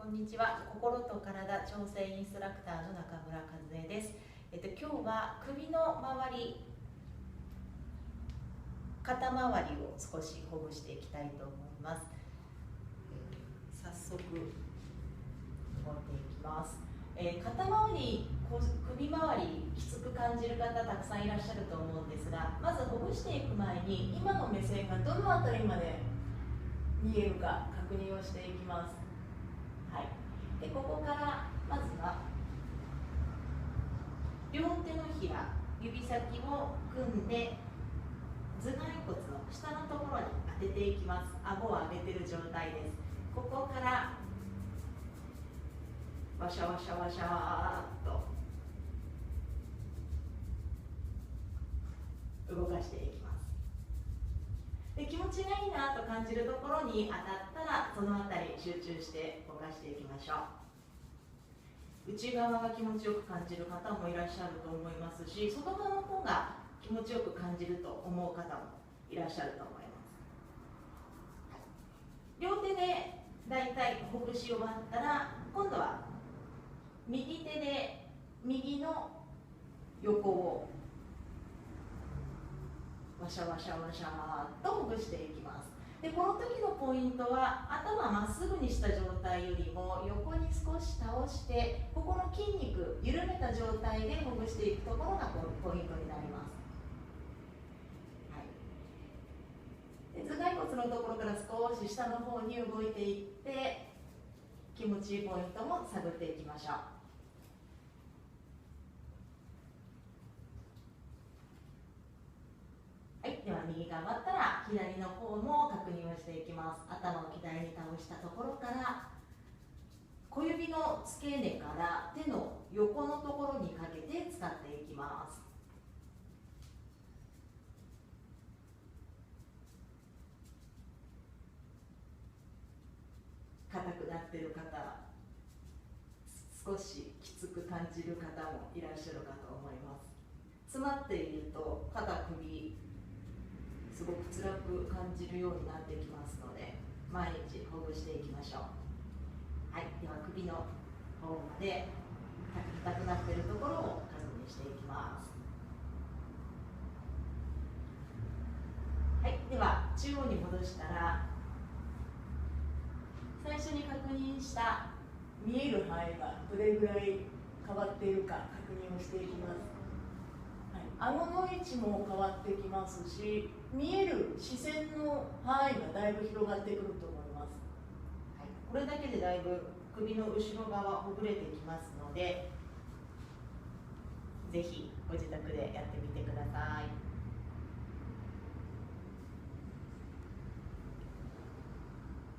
こんにちは。心と体調整インストラクターの中村和恵です。今日は首の周り、肩周りを少しほぐしていきたいと思います。早速ほっていきます。肩周り、首周りきつく感じる方たくさんいらっしゃると思うんですが、まずほぐしていく前に今の目線がどのあたりまで見えるか確認をしていきます。はい、でここからまずは両手のひら、指先を組んで頭蓋骨の下のところに当てていきます。顎を上げている状態です。ここからワシャワシャワシャーっと動かしていきます。で気持ちがいいなと感じるところに当たったらそのあたり集中して動かしていきましょう。内側が気持ちよく感じる方もいらっしゃると思いますし、外側の方が気持ちよく感じると思う方もいらっしゃると思います。両手でだいたいほぐし終わったら、今度は右手で右の横をワシャワシャワシャーっとほぐしていきます。でこの時のポイントは、頭まっすぐにした状態よりも横に少し倒して、ここの筋肉緩めた状態でほぐしていくところがポイントになります。はい、で頭蓋骨のところから少し下の方に動いていって気持ちいいポイントも探っていきましょう。はい、では右が終わったら左の方も確認をしていきます。頭を左に倒したところから小指の付け根から手の横のところにかけて使っていきます。硬くなっている方、少しきつく感じる方もいらっしゃるかと思います。詰まっていると肩、首すごく辛く感じるようになってきますので、毎日ほぐしていきましょう。はい、では首の方まで硬くなっているところを確認していきます。はい、では中央に戻したら、最初に確認した見える範囲がどれぐらい変わっているか確認をしていきます。はい、顎の位置も変わってきますし、見える視線の範囲がだいぶ広がってくると思います。はい、これだけでだいぶ首の後ろ側ほぐれてきますので、ぜひご自宅でやってみてください。